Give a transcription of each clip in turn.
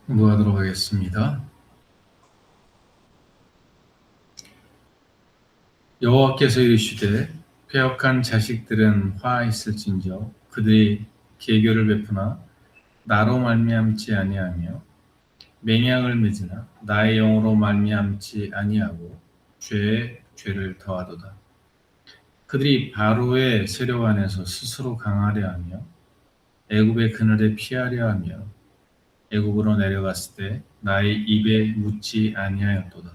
공부하도록 하겠습니다. 여호와께서 이르시되 패역한 자식들은 화 있을진저 그들이 계교를 베푸나 나로 말미암지 아니하며 맹약을 맺으나 나의 영으로 말미암지 아니하고 죄에 죄를 더하도다. 그들이 바로의 세력 안에서 스스로 강하려 하며 애굽의 그늘에 피하려 하며 애굽으로 내려갔을 때 나의 입에 묻지 아니하였도다.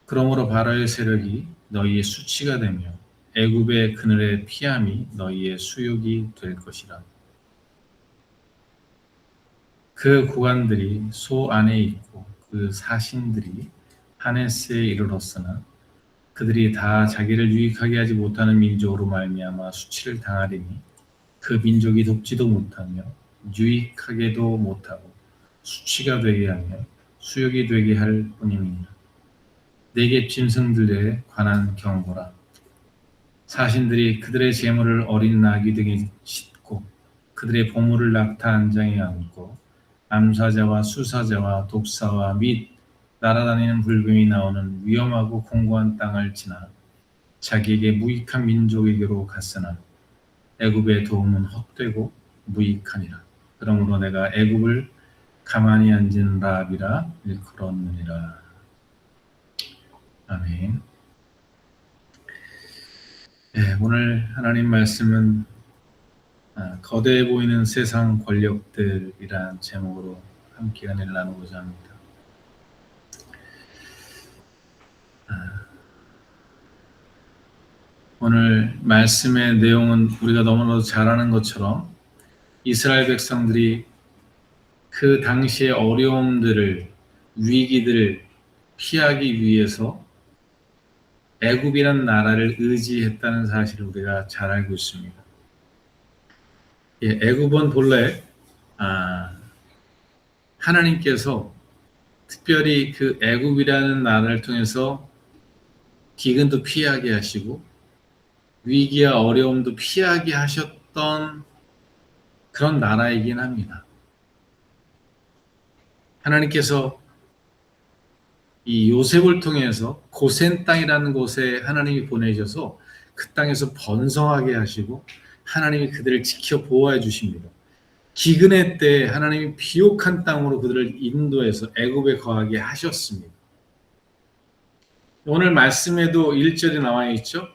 그러므로 바로의 세력이 너희의 수치가 되며 애굽의 그늘에 피함이 너희의 수욕이 될 것이라. 그 구간들이 소 안에 있고 그 사신들이 하네스에 이르렀으나 그들이 다 자기를 유익하게 하지 못하는 민족으로 말미암아 수치를 당하리니 그 민족이 돕지도 못하며 유익하게도 못하고 수치가 되게 하며 수욕이 되게 할 뿐입니다. 네겝 짐승들에 관한 경고라. 사신들이 그들의 재물을 어린 나귀 등에 싣고 그들의 보물을 낙타 안장에 안고 암사자와 수사자와 독사와 및 날아다니는 불뱀이 나오는 위험하고 공고한 땅을 지나 자기에게 무익한 민족에게로 갔으나 애굽의 도움은 헛되고 무익하니라. 그러므로 내가 애굽을 가만히 앉은 라합이라 일컬었느니라. 아멘. 네, 오늘 하나님 말씀은 거대해 보이는 세상 권력들이란 제목으로 함께 은혜를 나누고자 합니다. 오늘 말씀의 내용은 우리가 너무나도 잘 아는 것처럼 이스라엘 백성들이 그 당시의 어려움들을, 위기들을 피하기 위해서 애굽이라는 나라를 의지했다는 사실을 우리가 잘 알고 있습니다. 애굽은 본래 하나님께서 특별히 그 애굽이라는 나라를 통해서 기근도 피하게 하시고 위기와 어려움도 피하게 하셨던 그런 나라이긴 합니다. 하나님께서 이 요셉을 통해서 고센 땅이라는 곳에 하나님이 보내셔서 그 땅에서 번성하게 하시고 하나님이 그들을 지켜 보호해 주십니다. 기근의 때 하나님이 비옥한 땅으로 그들을 인도해서 애굽에 거하게 하셨습니다. 오늘 말씀에도 1절에 나와 있죠.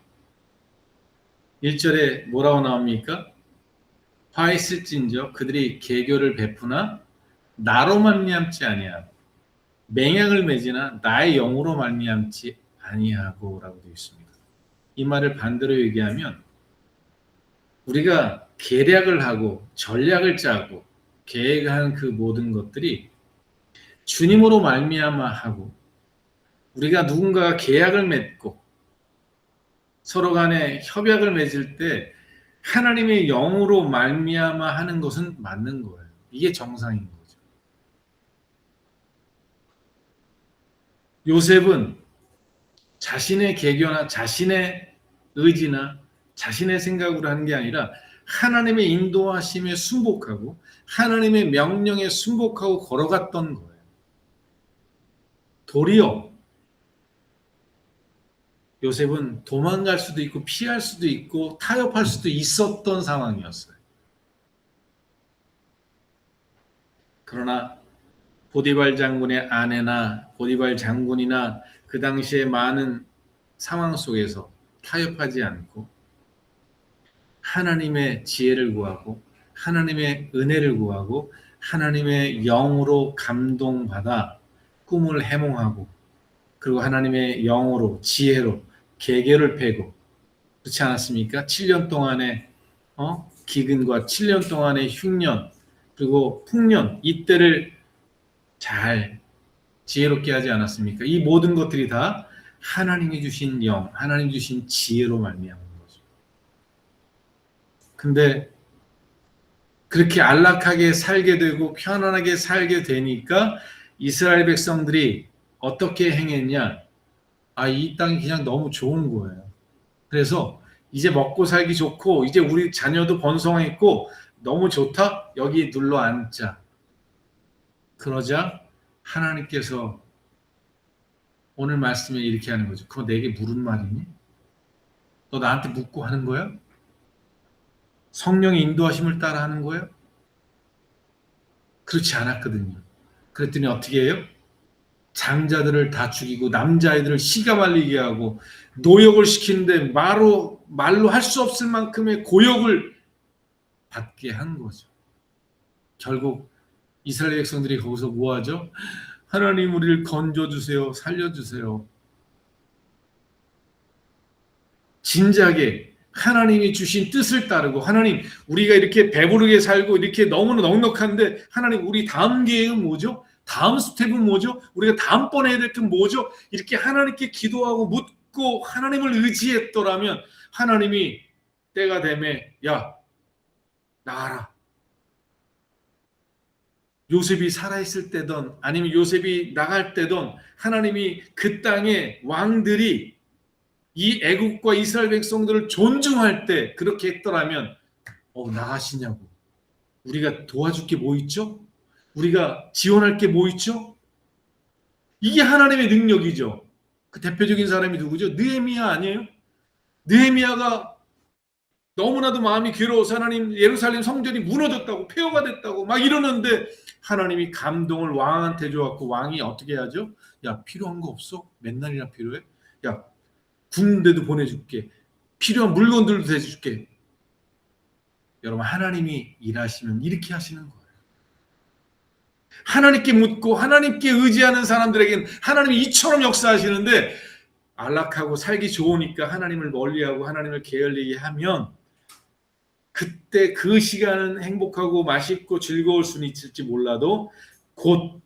1절에 뭐라고 나옵니까? 화 있을진저 그들이 계교를 베푸나 나로 말미암지 아니하고 맹약을 맺으나 나의 영으로 말미암지 아니하고 라고 되어 있습니다. 이 말을 반대로 얘기하면 우리가 계략을 하고 전략을 짜고 계획한 그 모든 것들이 주님으로 말미암아 하고 우리가 누군가가 계약을 맺고 서로 간에 협약을 맺을 때 하나님의 영으로 말미암아 하는 것은 맞는 거예요. 이게 정상인 거죠. 요셉은 자신의 계교나 자신의 의지나 자신의 생각으로 하는 게 아니라 하나님의 인도하심에 순복하고 하나님의 명령에 순복하고 걸어갔던 거예요. 도리어 요셉은 도망갈 수도 있고 피할 수도 있고 타협할 수도 있었던 상황이었어요. 그러나 보디발 장군의 아내나 보디발 장군이나 그 당시에 많은 상황 속에서 타협하지 않고 하나님의 지혜를 구하고 하나님의 은혜를 구하고 하나님의 영으로 감동받아 꿈을 해몽하고 그리고 하나님의 영으로 지혜로 계계를 패고 그렇지 않았습니까? 7년 동안의 기근과 7년 동안의 흉년 그리고 풍년 이때를 잘 지혜롭게 하지 않았습니까? 이 모든 것들이 다 하나님이 주신 영, 하나님 주신 지혜로 말미암은 거죠. 근데 그렇게 안락하게 살게 되고 편안하게 살게 되니까 이스라엘 백성들이 어떻게 행했냐? 이 땅이 그냥 너무 좋은 거예요. 그래서 이제 먹고 살기 좋고 이제 우리 자녀도 번성했고 너무 좋다? 여기 눌러 앉자. 그러자 하나님께서 오늘 말씀에 이렇게 하는 거죠. 그거 내게 물은 말이니? 너 나한테 묻고 하는 거야? 성령의 인도하심을 따라 하는 거야? 그렇지 않았거든요. 그랬더니 어떻게 해요? 장자들을 다 죽이고 남자아이들을 씨가 말리게 하고 노역을 시키는데 말로 할 수 없을 만큼의 고역을 받게 한 거죠. 결국 이스라엘 백성들이 거기서 뭐 하죠? 하나님 우리를 건져주세요. 살려주세요. 진작에 하나님이 주신 뜻을 따르고 하나님 우리가 이렇게 배부르게 살고 이렇게 너무나 넉넉한데 하나님 우리 다음 계획은 뭐죠? 다음 스텝은 뭐죠? 우리가 다음번에 해야 될 건 뭐죠? 이렇게 하나님께 기도하고 묻고 하나님을 의지했더라면 하나님이 때가 되면 야 나가라. 요셉이 살아있을 때든 아니면 요셉이 나갈 때든 하나님이 그 땅의 왕들이 이 애국과 이스라엘 백성들을 존중할 때 그렇게 했더라면 나가시냐고. 우리가 도와줄 게 뭐 있죠? 우리가 지원할 게 뭐 있죠? 이게 하나님의 능력이죠. 그 대표적인 사람이 누구죠? 느헤미야 아니에요? 느헤미야가 너무나도 마음이 괴로워서 하나님 예루살렘 성전이 무너졌다고 폐허가 됐다고 막 이러는데 하나님이 감동을 왕한테 줘갖고 왕이 어떻게 하죠? 야 필요한 거 없어? 맨날이나 필요해? 야 군대도 보내줄게. 필요한 물건들도 대줄게. 여러분 하나님이 일하시면 이렇게 하시는 거예요. 하나님께 묻고 하나님께 의지하는 사람들에게는 하나님이 이처럼 역사하시는데 안락하고 살기 좋으니까 하나님을 멀리하고 하나님을 게을리게 하면 그때 그 시간은 행복하고 맛있고 즐거울 수는 있을지 몰라도 곧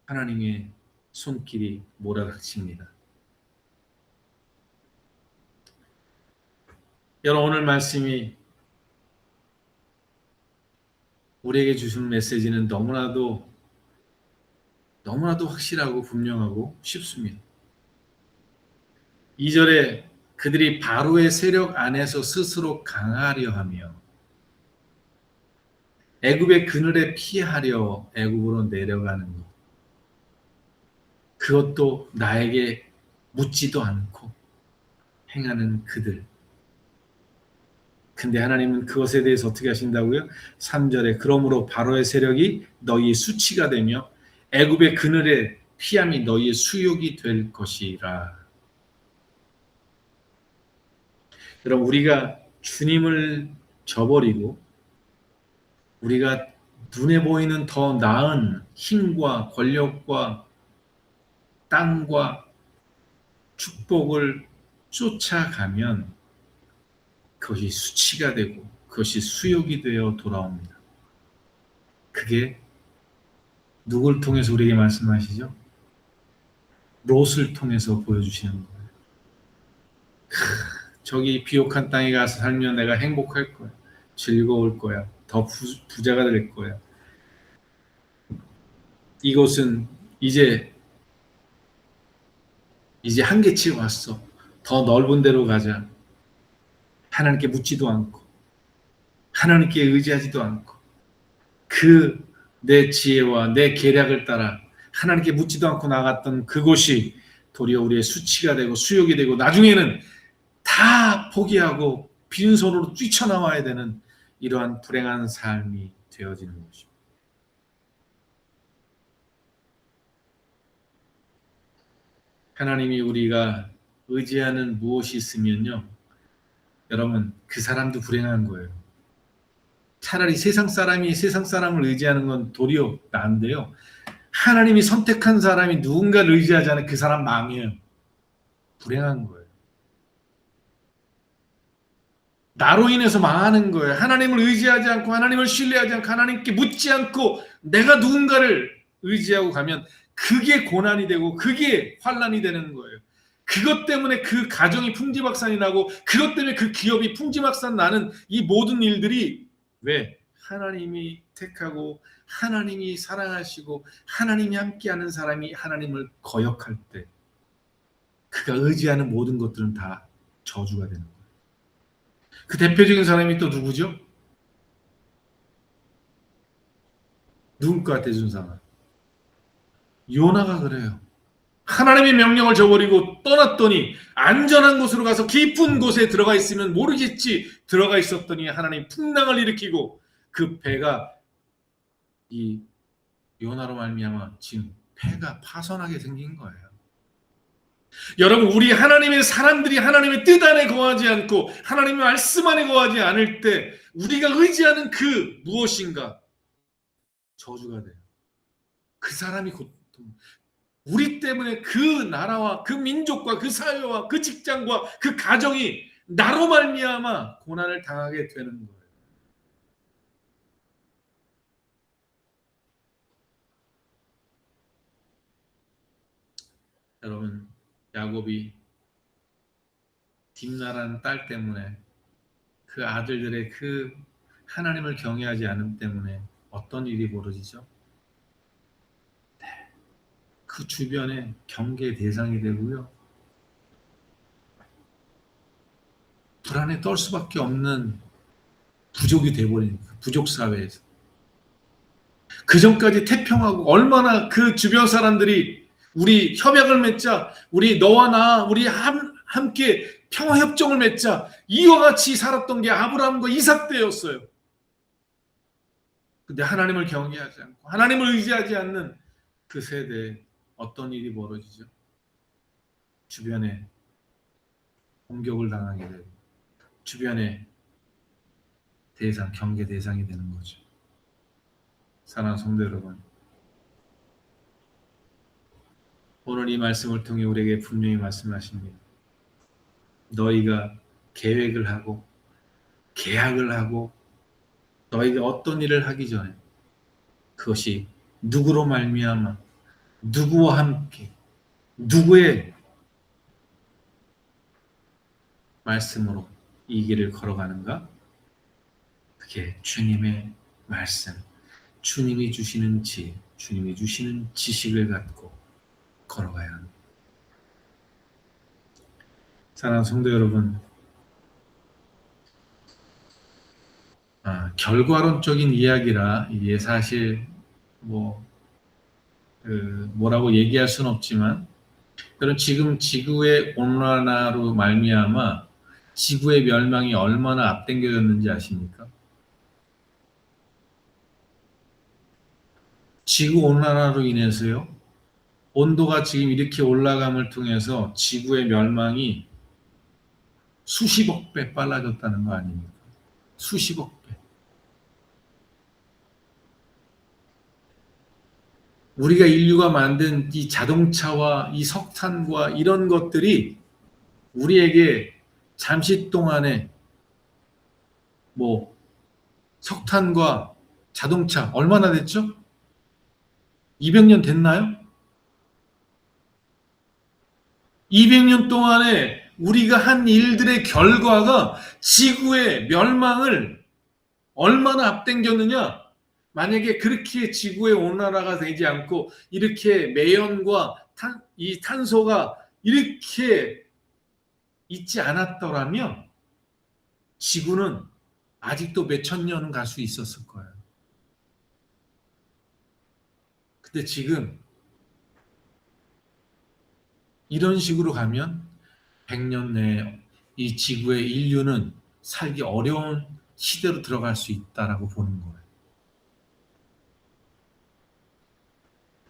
하나님의 손길이 몰아닥칩니다. 여러분 오늘 말씀이 우리에게 주신 메시지는 너무나도 확실하고 분명하고 쉽습니다. 2절에 그들이 바로의 세력 안에서 스스로 강하려 하며 애굽의 그늘에 피하려 애굽으로 내려가는 것. 그것도 나에게 묻지도 않고 행하는 그들. 근데 하나님은 그것에 대해서 어떻게 하신다고요? 3절에 그러므로 바로의 세력이 너희의 수치가 되며 애굽의 그늘에 피함이 너희의 수욕이 될 것이라. 여러분 우리가 주님을 저버리고 우리가 눈에 보이는 더 나은 힘과 권력과 땅과 축복을 쫓아가면 그것이 수치가 되고 그것이 수욕이 되어 돌아옵니다. 그게 누굴 통해서 우리에게 말씀하시죠? 롯을 통해서 보여주시는 거예요. 저기 비옥한 땅에 가서 살면 내가 행복할 거야. 즐거울 거야. 더 부자가 될 거야. 이곳은 이제 한계치에 왔어. 더 넓은 데로 가자. 하나님께 묻지도 않고 하나님께 의지하지도 않고 그 내 지혜와 내 계략을 따라 하나님께 묻지도 않고 나갔던 그곳이 도리어 우리의 수치가 되고 수욕이 되고 나중에는 다 포기하고 빈손으로 뛰쳐나와야 되는 이러한 불행한 삶이 되어지는 것입니다. 하나님이 우리가 의지하는 무엇이 있으면요. 여러분 그 사람도 불행한 거예요. 차라리 세상 사람이 세상 사람을 의지하는 건 도리어 나은데요. 하나님이 선택한 사람이 누군가를 의지하지 않으면 그 사람 망해요. 불행한 거예요. 나로 인해서 망하는 거예요. 하나님을 의지하지 않고 하나님을 신뢰하지 않고 하나님께 묻지 않고 내가 누군가를 의지하고 가면 그게 고난이 되고 그게 환난이 되는 거예요. 그것 때문에 그 가정이 풍지박산이 나고 그것 때문에 그 기업이 풍지박산 나는 이 모든 일들이 왜? 하나님이 택하고 하나님이 사랑하시고 하나님이 함께하는 사람이 하나님을 거역할 때 그가 의지하는 모든 것들은 다 저주가 되는 거예요. 그 대표적인 사람이 또 누구죠? 누굴 것 같아요, 준상아? 요나가 그래요. 하나님의 명령을 저버리고 떠났더니 안전한 곳으로 가서 깊은 곳에 들어가 있으면 모르겠지. 들어가 있었더니 하나님 풍랑을 일으키고 그 배가 이 요나로 말미암아 지금 배가 파손하게 생긴 거예요. 여러분, 우리 하나님의 사람들이 하나님의 뜻 안에 거하지 않고 하나님의 말씀 안에 거하지 않을 때 우리가 의지하는 그 무엇인가 저주가 돼요. 그 사람이 고통, 우리 때문에 그 나라와 그 민족과 그 사회와 그 직장과 그 가정이 나로 말미암아 고난을 당하게 되는 거예요. 여러분, 야곱이 딥나라는 딸 때문에 그 아들들의 그 하나님을 경외하지 않음 때문에 어떤 일이 벌어지죠? 그 주변에 경계의 대상이 되고요. 불안에 떨 수밖에 없는 부족이 돼버린 부족 사회에서. 그 전까지 태평하고 얼마나 그 주변 사람들이 우리 협약을 맺자, 우리 너와 나, 우리 함께 평화협정을 맺자, 이와 같이 살았던 게 아브라함과 이삭 때였어요. 근데 하나님을 경외하지 않고 하나님을 의지하지 않는 그 세대에 어떤 일이 벌어지죠? 주변에 공격을 당하게 되고 주변에 경계 대상이 되는 거죠. 사랑하는 성도 여러분, 오늘 이 말씀을 통해 우리에게 분명히 말씀하십니다. 너희가 계획을 하고 계약을 하고 너희가 어떤 일을 하기 전에 그것이 누구로 말미암아 누구와 함께 누구의 말씀으로 이 길을 걸어가는가? 그게 주님의 말씀, 주님이 주시는 지혜, 주님이 주시는 지식을 갖고 걸어가야 합니다. 사랑하는 성도 여러분, 결과론적인 이야기라 이게 사실 뭐라고 얘기할 수는 없지만, 그런 지금 지구의 온난화로 말미암아 지구의 멸망이 얼마나 앞당겨졌는지 아십니까? 지구 온난화로 인해서요, 온도가 지금 이렇게 올라감을 통해서 지구의 멸망이 수십억 배 빨라졌다는 거 아닙니까? 수십억 배. 우리가 인류가 만든 이 자동차와 이 석탄과 이런 것들이 우리에게 잠시 동안에 석탄과 자동차 얼마나 됐죠? 200년 됐나요? 200년 동안에 우리가 한 일들의 결과가 지구의 멸망을 얼마나 앞당겼느냐? 만약에 그렇게 지구의 온난화가 되지 않고 이렇게 매연과 이 탄소가 이렇게 있지 않았더라면 지구는 아직도 몇천 년은 갈 수 있었을 거예요. 근데 지금 이런 식으로 가면 100년 내에 이 지구의 인류는 살기 어려운 시대로 들어갈 수 있다라고 보는 거예요.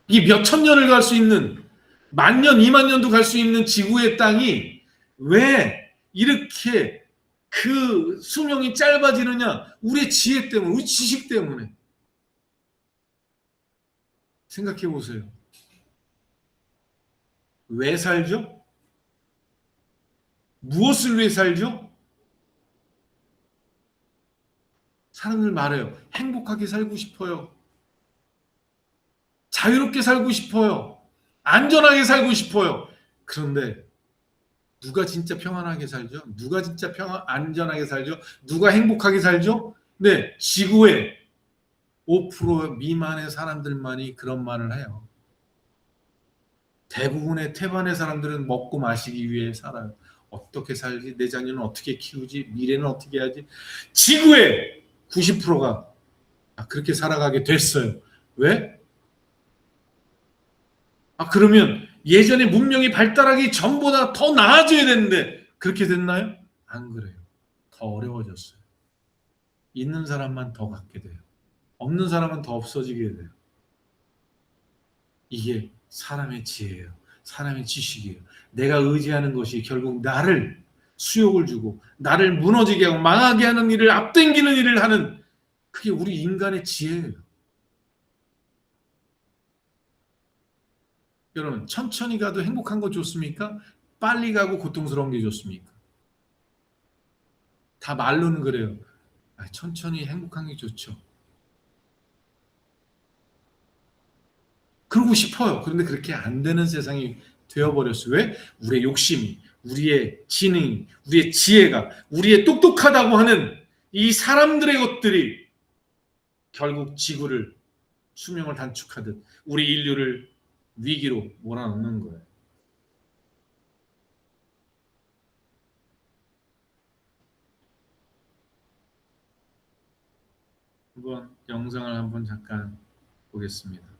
이 몇천 년을 갈 수 있는, 10,000년, 20,000년도 갈 수 있는 지구의 땅이 왜 이렇게 그 수명이 짧아지느냐? 우리의 지혜 때문에, 우리 지식 때문에. 생각해 보세요. 왜 살죠? 무엇을 위해 살죠? 사람들 말해요. 행복하게 살고 싶어요. 자유롭게 살고 싶어요. 안전하게 살고 싶어요. 그런데 누가 진짜 평안하게 살죠? 누가 진짜 안전하게 살죠? 누가 행복하게 살죠? 네, 지구의 5% 미만의 사람들만이 그런 말을 해요. 대부분의 태반의 사람들은 먹고 마시기 위해 살아요. 어떻게 살지? 내 자녀는 어떻게 키우지? 미래는 어떻게 하지? 지구의 90%가 그렇게 살아가게 됐어요. 왜? 그러면 예전에 문명이 발달하기 전보다 더 나아져야 되는데 그렇게 됐나요? 안 그래요. 더 어려워졌어요. 있는 사람만 더 갖게 돼요. 없는 사람은 더 없어지게 돼요. 이게 사람의 지혜예요. 사람의 지식이에요. 내가 의지하는 것이 결국 나를 수욕을 주고 나를 무너지게 하고 망하게 하는 일을 앞당기는 일을 하는, 그게 우리 인간의 지혜예요. 여러분, 천천히 가도 행복한 거 좋습니까? 빨리 가고 고통스러운 게 좋습니까? 다 말로는 그래요. 천천히 행복한 게 좋죠. 그러고 싶어요. 그런데 그렇게 안 되는 세상이 되어버렸어요. 왜? 우리의 욕심이, 우리의 지능이, 우리의 지혜가, 우리의 똑똑하다고 하는 이 사람들의 것들이 결국 지구를, 수명을 단축하듯 우리 인류를 위기로 몰아넣는 거예요. 한번 영상을 한번 잠깐 보겠습니다.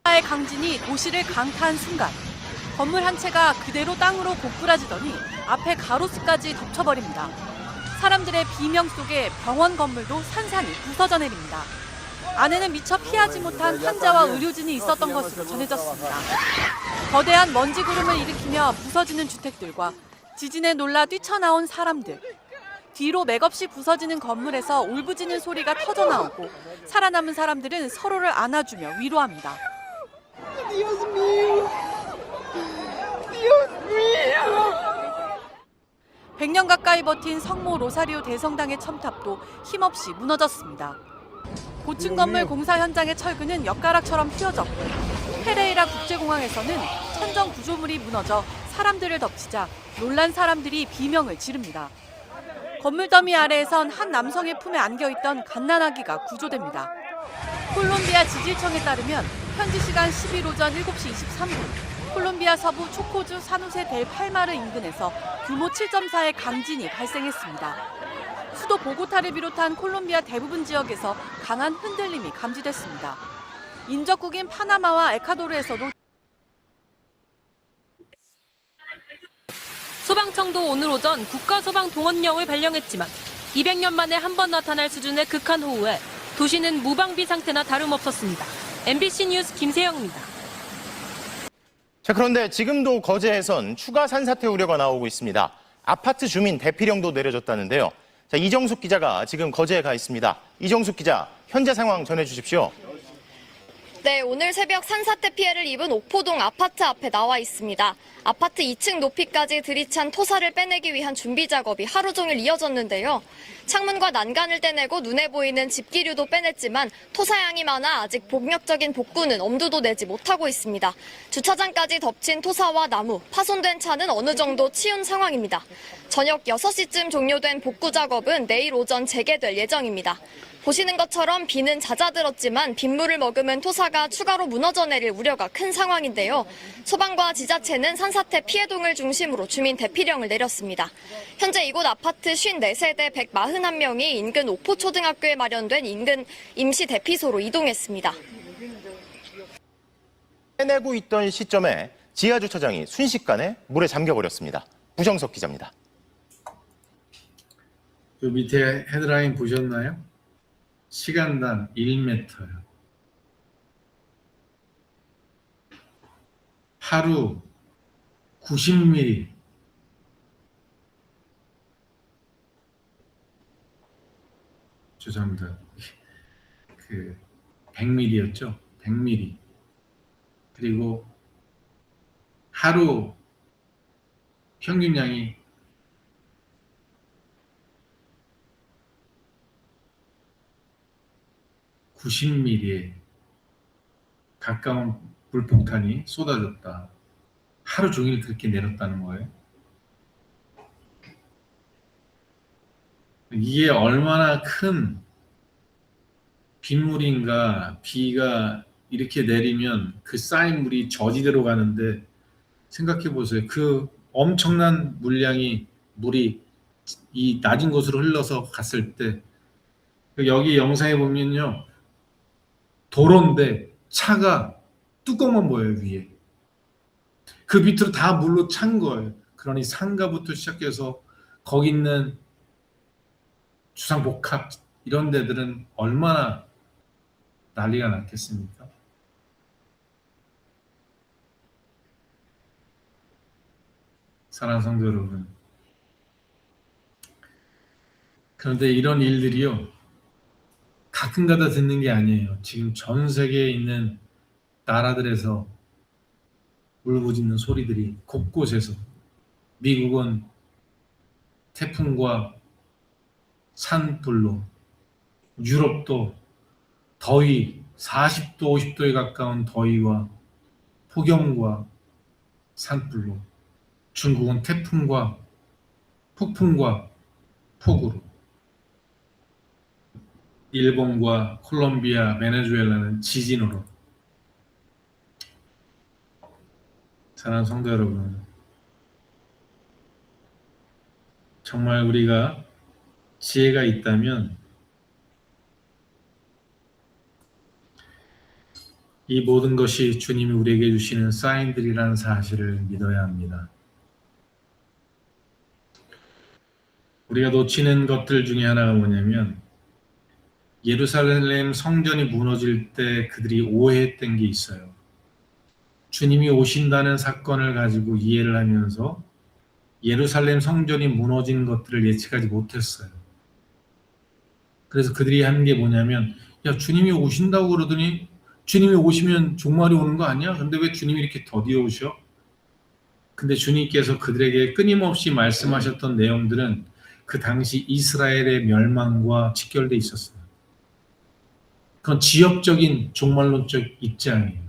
의 강진이 도시를 강타한 순간 건물 한 채가 그대로 땅으로 고꾸라지더니 앞에 가로수까지 덮쳐버립니다. 사람들의 비명 속에 병원 건물도 산산이 부서져 내립니다. 안에는 미처 피하지 못한 환자와 의료진이 있었던 것으로 전해졌습니다. 거대한 먼지 구름을 일으키며 부서지는 주택들과 지진에 놀라 뛰쳐나온 사람들. 뒤로 맥없이 부서지는 건물에서 울부짖는 소리가 터져나오고 살아남은 사람들은 서로를 안아주며 위로합니다. Dios mío. Dios mío. 100년 가까이 버틴 성모 로사리오 대성당의 첨탑도 힘없이 무너졌습니다. 고층 건물 공사 현장의 철근은 엿가락처럼 휘어졌고 페레이라 국제공항에서는 천정 구조물이 무너져 사람들을 덮치자 놀란 사람들이 비명을 지릅니다. 건물 더미 아래에선 한 남성의 품에 안겨있던 갓난아기가 구조됩니다. 콜롬비아 지질청에 따르면 현지 시간 10일 오전 7시 23분 콜롬비아 서부 초코주 산호세 델 팔마르 인근에서 규모 7.4의 강진이 발생했습니다. 수도 보고타를 비롯한 콜롬비아 대부분 지역에서 강한 흔들림이 감지됐습니다. 인접국인 파나마와 에콰도르에서도 소방청도 오늘 오전 국가소방동원령을 발령했지만 200년 만에 한 번 나타날 수준의 극한 호우에 도시는 무방비 상태나 다름없었습니다. MBC 뉴스 김세영입니다. 자, 그런데 지금도 거제에선 추가 산사태 우려가 나오고 있습니다. 아파트 주민 대피령도 내려졌다는데요. 자, 이정숙 기자가 지금 거제에 가 있습니다. 이정숙 기자, 현재 상황 전해주십시오. 네, 오늘 새벽 산사태 피해를 입은 옥포동 아파트 앞에 나와 있습니다. 아파트 2층 높이까지 들이찬 토사를 빼내기 위한 준비 작업이 하루 종일 이어졌는데요. 창문과 난간을 떼내고 눈에 보이는 집기류도 빼냈지만 토사양이 많아 아직 본격적인 복구는 엄두도 내지 못하고 있습니다. 주차장까지 덮친 토사와 나무, 파손된 차는 어느 정도 치운 상황입니다. 저녁 6시쯤 종료된 복구 작업은 내일 오전 재개될 예정입니다. 보시는 것처럼 비는 잦아들었지만 빗물을 머금은 토사가 추가로 무너져 내릴 우려가 큰 상황인데요. 소방과 지자체는 산사태 피해동을 중심으로 주민 대피령을 내렸습니다. 현재 이곳 아파트 54세대 141명이 인근 옥포초등학교에 마련된 인근 임시 대피소로 이동했습니다. 빼내고 있던 시점에 지하주차장이 순식간에 물에 잠겨버렸습니다. 부정석 기자입니다. 요 밑에 헤드라인 보셨나요? 시간당 1m요. 하루 90mm. 죄송합니다. 100mm였죠? 100mm. 그리고 하루 평균량이 90mm에 가까운 물폭탄이 쏟아졌다. 하루 종일 그렇게 내렸다는 거예요. 이게 얼마나 큰 빗물인가. 비가 이렇게 내리면 그 쌓인 물이 저지대로 가는데 생각해 보세요. 그 엄청난 물량이 물이 이 낮은 곳으로 흘러서 갔을 때 여기 영상에 보면요, 도로인데 차가 뚜껑만 보여요, 위에. 그 밑으로 다 물로 찬 거예요. 그러니 상가부터 시작해서 거기 있는 주상복합 이런 데들은 얼마나 난리가 났겠습니까? 사랑하는 성도 여러분, 그런데 이런 일들이요, 가끔가다 듣는 게 아니에요. 지금 전 세계에 있는 나라들에서 울부짖는 소리들이 곳곳에서, 미국은 태풍과 산불로, 유럽도 더위, 40도, 50도에 가까운 더위와 폭염과 산불로, 중국은 태풍과 폭풍과 폭우로, 일본과 콜롬비아, 베네수엘라는 지진으로. 사랑하는 성도 여러분, 정말 우리가 지혜가 있다면 이 모든 것이 주님이 우리에게 주시는 사인들이라는 사실을 믿어야 합니다. 우리가 놓치는 것들 중에 하나가 뭐냐면, 예루살렘 성전이 무너질 때 그들이 오해했던 게 있어요. 주님이 오신다는 사건을 가지고 이해를 하면서 예루살렘 성전이 무너진 것들을 예측하지 못했어요. 그래서 그들이 한 게 뭐냐면, 야, 주님이 오신다고 그러더니 주님이 오시면 종말이 오는 거 아니야? 근데 왜 주님이 이렇게 더디어 오셔? 근데 주님께서 그들에게 끊임없이 말씀하셨던 내용들은 그 당시 이스라엘의 멸망과 직결되어 있었어요. 그건 지역적인 종말론적 입장이에요.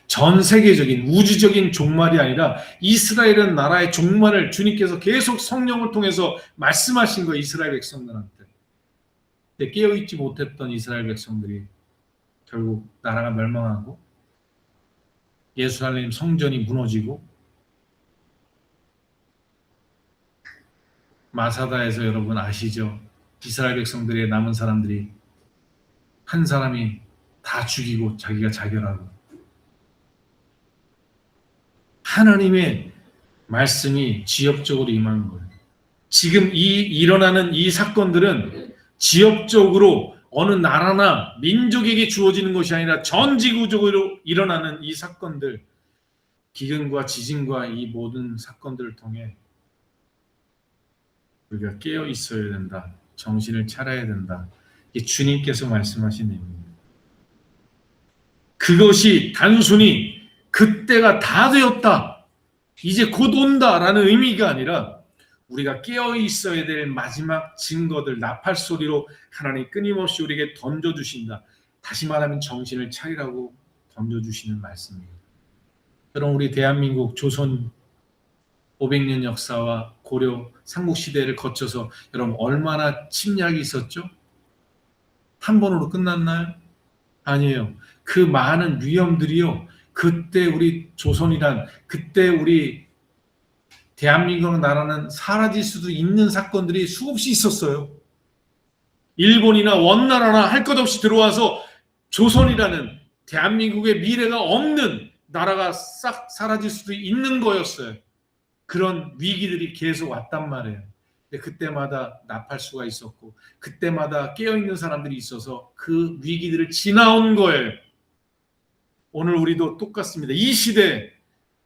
전 세계적인 우주적인 종말이 아니라 이스라엘은 나라의 종말을 주님께서 계속 성령을 통해서 말씀하신 거예요, 이스라엘 백성들한테. 근데 깨어있지 못했던 이스라엘 백성들이 결국 나라가 멸망하고 예루살렘 성전이 무너지고, 마사다에서 여러분 아시죠? 이스라엘 백성들의 남은 사람들이 한 사람이 다 죽이고 자기가 자결하고, 하나님의 말씀이 지역적으로 임하는 거예요. 지금 일어나는 이 사건들은 지역적으로 어느 나라나 민족에게 주어지는 것이 아니라 전 지구적으로 일어나는 이 사건들, 기근과 지진과 이 모든 사건들을 통해 우리가 깨어 있어야 된다. 정신을 차려야 된다. 이게 주님께서 말씀하신 내용입니다. 그것이 단순히 그때가 다 되었다, 이제 곧 온다라는 의미가 아니라 우리가 깨어 있어야 될 마지막 증거들, 나팔 소리로 하나님 끊임없이 우리에게 던져주신다. 다시 말하면 정신을 차리라고 던져주시는 말씀입니다. 여러분, 우리 대한민국 조선 500년 역사와 고려 삼국시대를 거쳐서 여러분 얼마나 침략이 있었죠? 한 번으로 끝났나요? 아니에요. 그 많은 위험들이요, 그때 우리 조선이란, 그때 우리 대한민국 나라는 사라질 수도 있는 사건들이 수없이 있었어요. 일본이나 원나라나 할 것 없이 들어와서 조선이라는 대한민국의 미래가 없는 나라가 싹 사라질 수도 있는 거였어요. 그런 위기들이 계속 왔단 말이에요. 근데 그때마다 나팔수가 있었고, 그때마다 깨어있는 사람들이 있어서 그 위기들을 지나온 거예요. 오늘 우리도 똑같습니다. 이 시대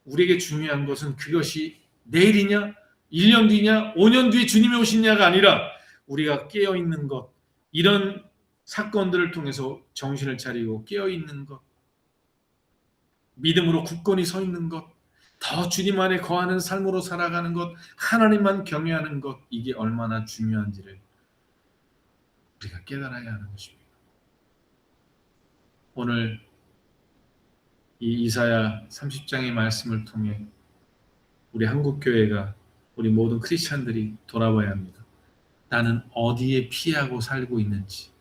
우리에게 중요한 것은 그것이 내일이냐, 1년 뒤냐, 5년 뒤에 주님이 오시냐가 아니라 우리가 깨어있는 것, 이런 사건들을 통해서 정신을 차리고 깨어있는 것, 믿음으로 굳건히 서 있는 것, 더 주님 안에 거하는 삶으로 살아가는 것, 하나님만 경외하는 것, 이게 얼마나 중요한지를 우리가 깨달아야 하는 것입니다. 오늘 이 이사야 30장의 말씀을 통해 우리 한국교회가, 우리 모든 크리스찬들이 돌아봐야 합니다. 나는 어디에 피하고 살고 있는지,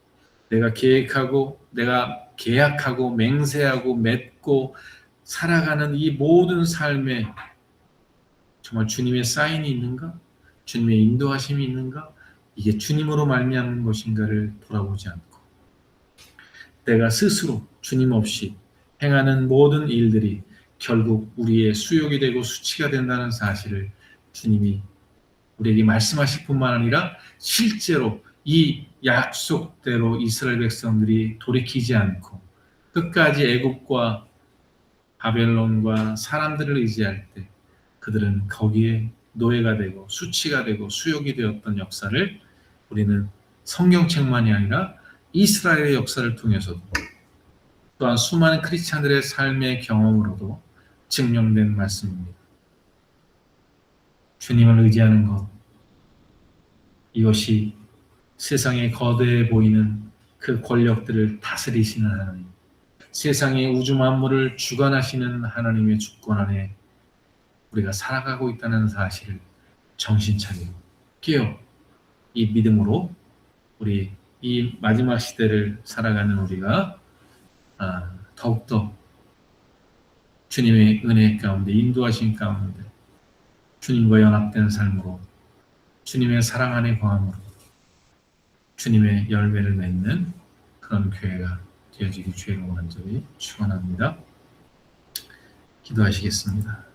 내가 계획하고 내가 계약하고 맹세하고 맺고 살아가는 이 모든 삶에 정말 주님의 사인이 있는가? 주님의 인도하심이 있는가? 이게 주님으로 말미암은 것인가를 돌아보지 않고 내가 스스로 주님 없이 행하는 모든 일들이 결국 우리의 수욕이 되고 수치가 된다는 사실을 주님이 우리에게 말씀하실 뿐만 아니라 실제로 이 약속대로 이스라엘 백성들이 돌이키지 않고 끝까지 애굽과 바벨론과 사람들을 의지할 때 그들은 거기에 노예가 되고 수치가 되고 수욕이 되었던 역사를 우리는 성경책만이 아니라 이스라엘의 역사를 통해서도 또한 수많은 크리스찬들의 삶의 경험으로도 증명된 말씀입니다. 주님을 의지하는 것, 이것이 세상에 거대해 보이는 그 권력들을 다스리시는 하나님, 세상의 우주 만물을 주관하시는 하나님의 주권 안에 우리가 살아가고 있다는 사실을 정신 차리고 깨어 이 믿음으로 우리 이 마지막 시대를 살아가는 우리가 더욱더 주님의 은혜 가운데 인도하신 가운데 주님과 연합된 삶으로 주님의 사랑 안에 거함으로 주님의 열매를 맺는 그런 교회가 되어지기 주의 이름으로 간절히 축원합니다. 기도하시겠습니다.